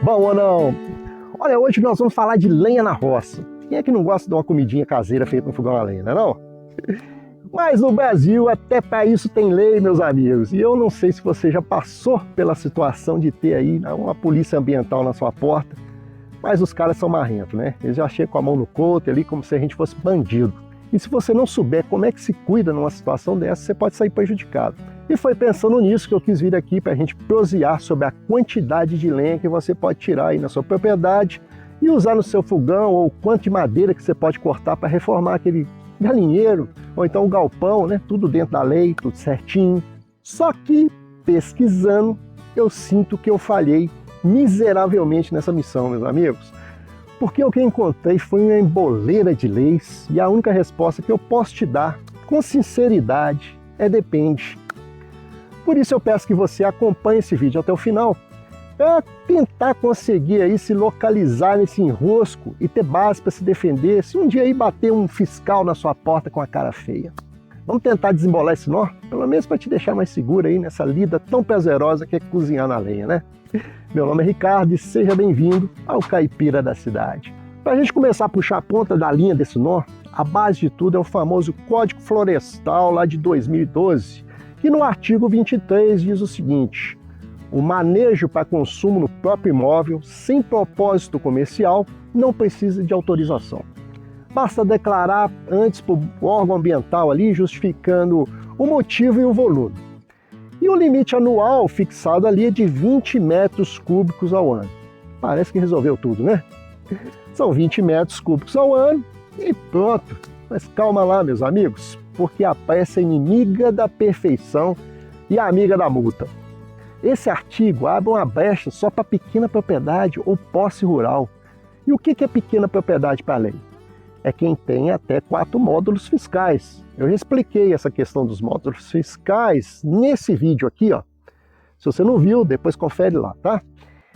Bom ou não? Olha, hoje nós vamos falar de lenha na roça. Quem é que não gosta de uma comidinha caseira feita no fogão a lenha, não é não? Mas no Brasil, até para isso tem lei, meus amigos. E eu não sei se você já passou pela situação de ter aí uma polícia ambiental na sua porta, mas os caras são marrentos, né? Eles já chegam com a mão no couro ali como se a gente fosse bandido. E se você não souber como é que se cuida numa situação dessa, você pode sair prejudicado. E foi pensando nisso que eu quis vir aqui para a gente prosear sobre a quantidade de lenha que você pode tirar aí na sua propriedade e usar no seu fogão, ou quanto de madeira que você pode cortar para reformar aquele galinheiro, ou então o galpão, né? Tudo dentro da lei, tudo certinho. Só que, pesquisando, eu sinto que eu falhei miseravelmente nessa missão, meus amigos. Porque o que eu encontrei foi uma emboleira de leis e a única resposta que eu posso te dar, com sinceridade, é depende. Por isso eu peço que você acompanhe esse vídeo até o final, para tentar conseguir aí se localizar nesse enrosco e ter base para se defender se um dia aí bater um fiscal na sua porta com a cara feia. Vamos tentar desembolar esse nó, pelo menos para te deixar mais seguro aí nessa lida tão prazerosa que é cozinhar na lenha, né? Meu nome é Ricardo e seja bem-vindo ao Caipira da Cidade. Para a gente começar a puxar a ponta da linha desse nó, a base de tudo é o famoso Código Florestal lá de 2012, que no artigo 23 diz o seguinte: o manejo para consumo no próprio imóvel, sem propósito comercial, não precisa de autorização. Basta declarar antes para o órgão ambiental ali, justificando o motivo e o volume. E o limite anual fixado ali é de 20 metros cúbicos ao ano. Parece que resolveu tudo, né? São 20 metros cúbicos ao ano e pronto. Mas calma lá, meus amigos, porque a pressa é inimiga da perfeição e amiga da multa. Esse artigo abre uma brecha só para pequena propriedade ou posse rural. E o que é pequena propriedade para a lei? É quem tem até 4 módulos fiscais. Eu já expliquei essa questão dos módulos fiscais nesse vídeo aqui, ó. Se você não viu, depois confere lá, tá?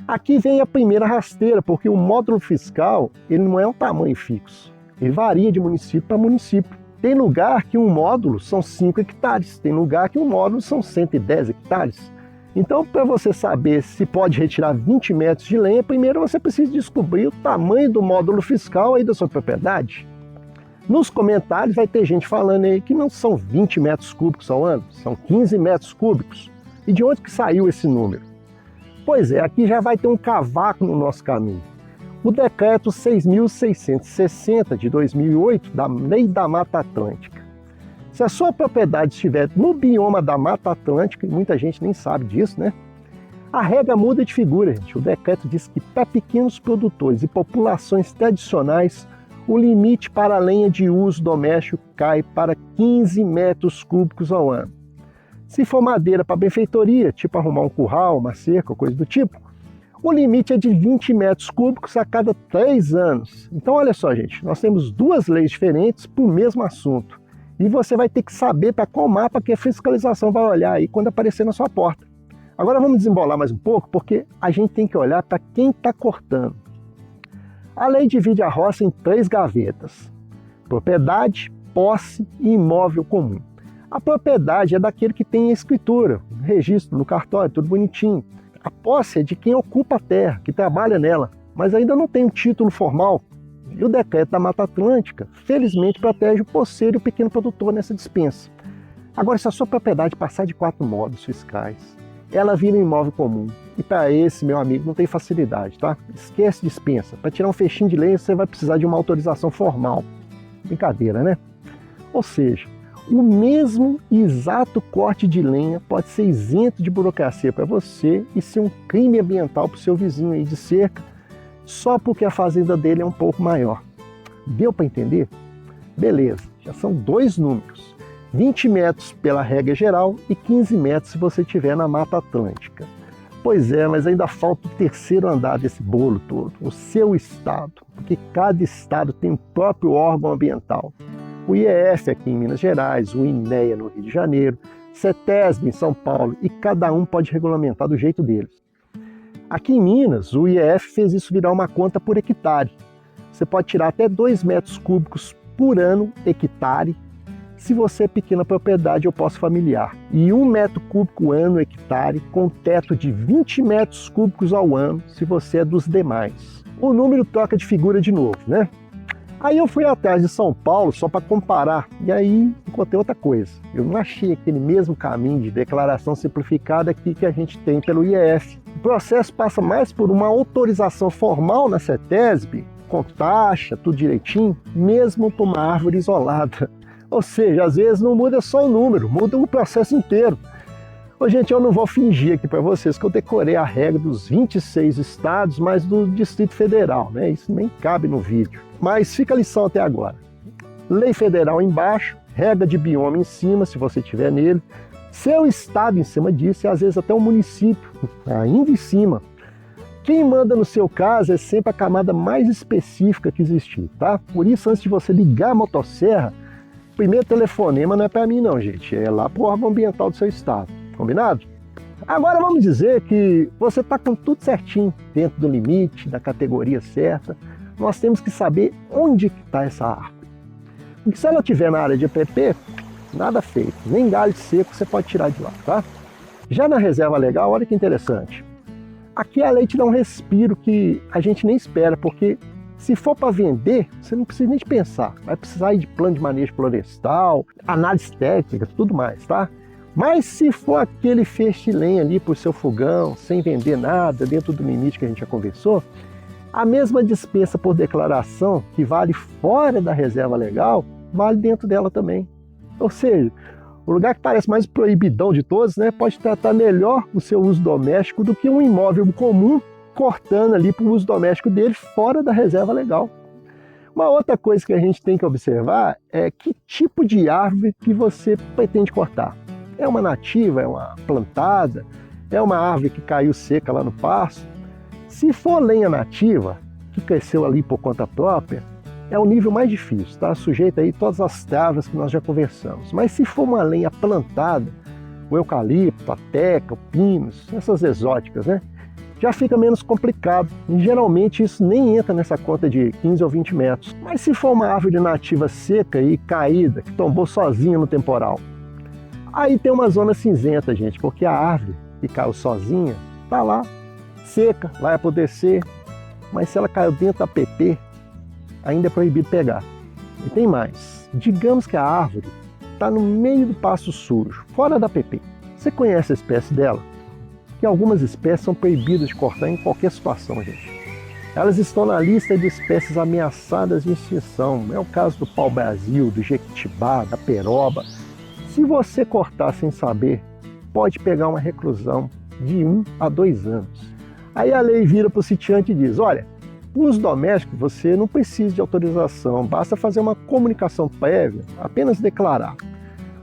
Aqui vem a primeira rasteira, porque o módulo fiscal ele não é um tamanho fixo. Ele varia de município para município. Tem lugar que um módulo são 5 hectares, tem lugar que um módulo são 110 hectares. Então, para você saber se pode retirar 20 metros de lenha, primeiro você precisa descobrir o tamanho do módulo fiscal aí da sua propriedade. Nos comentários vai ter gente falando aí que não são 20 metros cúbicos ao ano, são 15 metros cúbicos. E de onde que saiu esse número? Pois é, aqui já vai ter um cavaco no nosso caminho. O decreto 6.660 de 2008, da Lei da Mata Atlântica. Se a sua propriedade estiver no bioma da Mata Atlântica, e muita gente nem sabe disso, né? A regra muda de figura, gente. O decreto diz que para pequenos produtores e populações tradicionais, o limite para a lenha de uso doméstico cai para 15 metros cúbicos ao ano. Se for madeira para benfeitoria, tipo arrumar um curral, uma cerca, coisa do tipo, o limite é de 20 metros cúbicos a cada 3 anos. Então, olha só, gente, nós temos 2 leis diferentes para o mesmo assunto. E você vai ter que saber para qual mapa que a fiscalização vai olhar aí quando aparecer na sua porta. Agora vamos desembolar mais um pouco, porque a gente tem que olhar para quem está cortando. A lei divide a roça em 3 gavetas: propriedade, posse e imóvel comum. A propriedade é daquele que tem a escritura, registro no cartório, tudo bonitinho. A posse é de quem ocupa a terra, que trabalha nela, mas ainda não tem um título formal. E o decreto da Mata Atlântica, felizmente, protege o posseiro e o pequeno produtor nessa dispensa. Agora, se a sua propriedade passar de 4 módulos fiscais, ela vira um imóvel comum. E para esse, meu amigo, não tem facilidade, tá? Esquece dispensa. Para tirar um fechinho de lenha, você vai precisar de uma autorização formal. Brincadeira, né? Ou seja, o mesmo exato corte de lenha pode ser isento de burocracia para você e ser um crime ambiental para o seu vizinho aí de cerca, só porque a fazenda dele é um pouco maior. Deu para entender? Beleza, já são 2 números. 20 metros pela regra geral e 15 metros se você estiver na Mata Atlântica. Pois é, mas ainda falta o 3º andar desse bolo todo, o seu estado, porque cada estado tem o próprio órgão ambiental. O IEF aqui em Minas Gerais, o INEA no Rio de Janeiro, CETESB em São Paulo, e cada um pode regulamentar do jeito deles. Aqui em Minas, o IEF fez isso virar uma conta por hectare. Você pode tirar até 2 metros cúbicos por ano, hectare, se você é pequena propriedade ou posse familiar, e 1 metro cúbico ano hectare, com teto de 20 metros cúbicos ao ano, se você é dos demais. O número troca de figura de novo, né? Aí eu fui atrás de São Paulo só para comparar, e aí encontrei outra coisa. Eu não achei aquele mesmo caminho de declaração simplificada aqui que a gente tem pelo IEF. O processo passa mais por uma autorização formal na CETESB, com taxa, tudo direitinho, mesmo para uma árvore isolada. Ou seja, às vezes não muda só o número, muda o processo inteiro. Ô, gente, eu não vou fingir aqui para vocês que eu decorei a regra dos 26 estados, mas do Distrito Federal, né? Isso nem cabe no vídeo. Mas fica a lição até agora. Lei federal embaixo, regra de bioma em cima, se você estiver nele, seu estado em cima disso e às vezes até o município, ainda em cima. Quem manda no seu caso é sempre a camada mais específica que existir, tá? Por isso, antes de você ligar a motosserra, o primeiro telefonema não é para mim não, gente, é lá para o órgão ambiental do seu estado, combinado? Agora vamos dizer que você está com tudo certinho, dentro do limite, da categoria certa. Nós temos que saber onde está essa árvore. Porque se ela estiver na área de EPP, nada feito, nem galho seco você pode tirar de lá, tá? Já na reserva legal, olha que interessante. Aqui a lei te dá um respiro que a gente nem espera, porque se for para vender, você não precisa nem de pensar. Vai precisar ir de plano de manejo florestal, análise técnica, tudo mais, tá? Mas se for aquele feixe de lenha ali para o seu fogão, sem vender nada, dentro do limite que a gente já conversou, a mesma dispensa por declaração que vale fora da reserva legal, vale dentro dela também. Ou seja, o lugar que parece mais proibidão de todos, né, pode tratar melhor o seu uso doméstico do que um imóvel comum, cortando ali para o uso doméstico dele fora da reserva legal. Uma outra coisa que a gente tem que observar é que tipo de árvore que você pretende cortar. É uma nativa, é uma plantada, é uma árvore que caiu seca lá no pasto. Se for lenha nativa, que cresceu ali por conta própria, é o nível mais difícil, tá? Sujeito aí todas as travas que nós já conversamos. Mas se for uma lenha plantada, o eucalipto, a teca, o pinus, essas exóticas, né? Já fica menos complicado. E geralmente isso nem entra nessa conta de 15 ou 20 metros. Mas se for uma árvore nativa seca e caída, que tombou sozinha no temporal, aí tem uma zona cinzenta, gente, porque a árvore que caiu sozinha tá lá, seca, vai apodrecer, mas se ela caiu dentro da PP, ainda é proibido pegar. E tem mais, digamos que a árvore está no meio do pasto sujo, fora da PP. Você conhece a espécie dela? Que algumas espécies são proibidas de cortar em qualquer situação, gente. Elas estão na lista de espécies ameaçadas de extinção. É o caso do pau-brasil, do jequitibá, da peroba. Se você cortar sem saber, pode pegar uma reclusão de 1 a 2 anos. Aí a lei vira para o sitiante e diz, olha, uso doméstico você não precisa de autorização, basta fazer uma comunicação prévia, apenas declarar.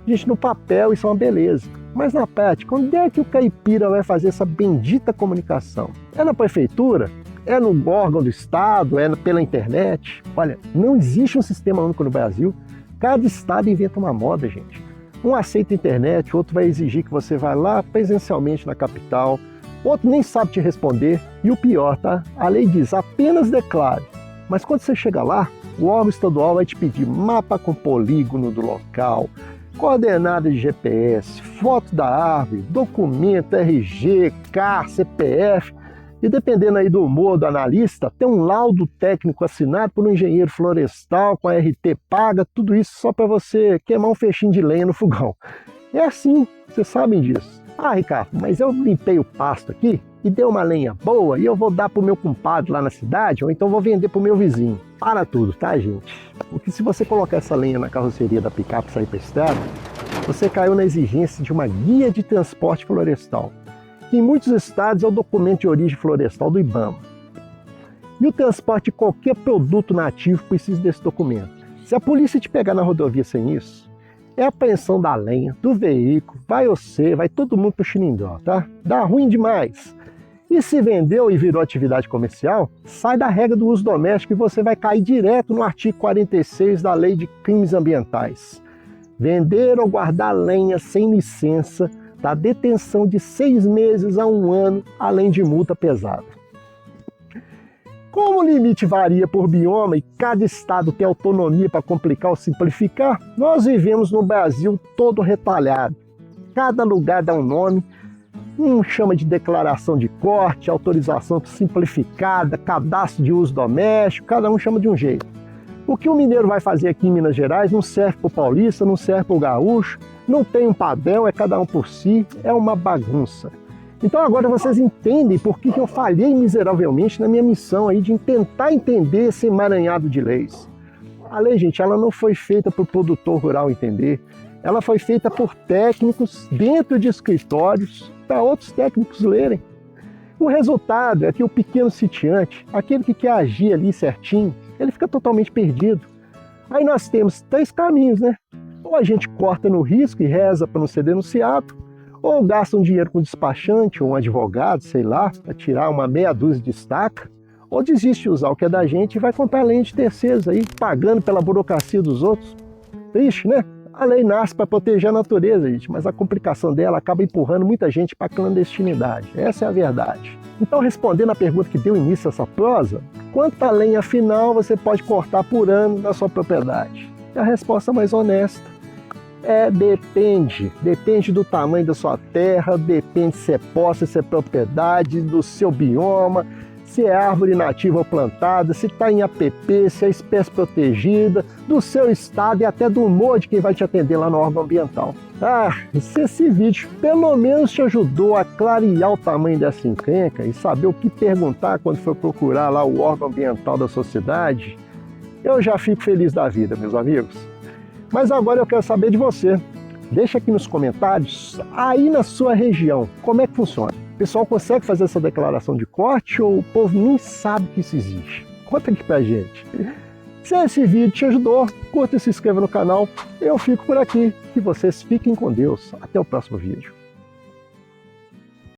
Gente, no papel isso é uma beleza, mas na prática, onde é que o caipira vai fazer essa bendita comunicação? É na prefeitura? É no órgão do estado? É pela internet? Olha, não existe um sistema único no Brasil, cada estado inventa uma moda, gente. Um aceita a internet, outro vai exigir que você vá lá presencialmente na capital, outro nem sabe te responder, e o pior, tá? A lei diz, apenas declare. Mas quando você chega lá, o órgão estadual vai te pedir mapa com polígono do local, coordenada de GPS, foto da árvore, documento, RG, CAR, CPF, e dependendo aí do humor do analista, tem um laudo técnico assinado por um engenheiro florestal com a RT paga, tudo isso só para você queimar um feixinho de lenha no fogão. É assim, vocês sabem disso. Ah, Ricardo, mas eu limpei o pasto aqui e deu uma lenha boa e eu vou dar pro meu compadre lá na cidade ou então vou vender pro meu vizinho. Para tudo, tá, gente? Porque se você colocar essa lenha na carroceria da picape e sair pra estrada, você caiu na exigência de uma guia de transporte florestal, que em muitos estados é o documento de origem florestal do IBAMA. E o transporte de qualquer produto nativo precisa desse documento. Se a polícia te pegar na rodovia sem isso, é a apreensão da lenha, do veículo, vai você, vai todo mundo pro xilindró, tá? Dá ruim demais. E se vendeu e virou atividade comercial, sai da regra do uso doméstico e você vai cair direto no artigo 46 da Lei de Crimes Ambientais. Vender ou guardar lenha sem licença dá detenção de 6 meses a 1 ano, além de multa pesada. Como o limite varia por bioma e cada estado tem autonomia para complicar ou simplificar, nós vivemos no Brasil todo retalhado. Cada lugar dá um nome, um chama de declaração de corte, autorização simplificada, cadastro de uso doméstico, cada um chama de um jeito. O que o mineiro vai fazer aqui em Minas Gerais não serve para o paulista, não serve para o gaúcho, não tem um padrão, é cada um por si, é uma bagunça. Então agora vocês entendem por que eu falhei miseravelmente na minha missão aí de tentar entender esse emaranhado de leis. A lei, gente, ela não foi feita para o produtor rural entender, ela foi feita por técnicos dentro de escritórios para outros técnicos lerem. O resultado é que o pequeno sitiante, aquele que quer agir ali certinho, ele fica totalmente perdido. Aí nós temos 3 caminhos, né? Ou a gente corta no risco e reza para não ser denunciado, ou gasta um dinheiro com um despachante ou um advogado, sei lá, para tirar uma meia dúzia de estaca, ou desiste de usar o que é da gente e vai comprar lenha de terceiros aí, pagando pela burocracia dos outros. Triste, né? A lei nasce para proteger a natureza, gente, mas a complicação dela acaba empurrando muita gente para a clandestinidade. Essa é a verdade. Então, respondendo à pergunta que deu início a essa prosa, quanta lenha final você pode cortar por ano na sua propriedade? E a resposta mais honesta depende. Depende do tamanho da sua terra, depende se é posse, se é propriedade, do seu bioma, se é árvore nativa ou plantada, se está em APP, se é espécie protegida, do seu estado e até do humor de quem vai te atender lá no órgão ambiental. Se esse vídeo pelo menos te ajudou a clarear o tamanho dessa encrenca e saber o que perguntar quando for procurar lá o órgão ambiental da sua cidade, eu já fico feliz da vida, meus amigos. Mas agora eu quero saber de você. Deixa aqui nos comentários, aí na sua região, como é que funciona? O pessoal consegue fazer essa declaração de corte ou o povo nem sabe que isso existe? Conta aqui pra gente. Se esse vídeo te ajudou, curta e se inscreva no canal. Eu fico por aqui. Que vocês fiquem com Deus. Até o próximo vídeo.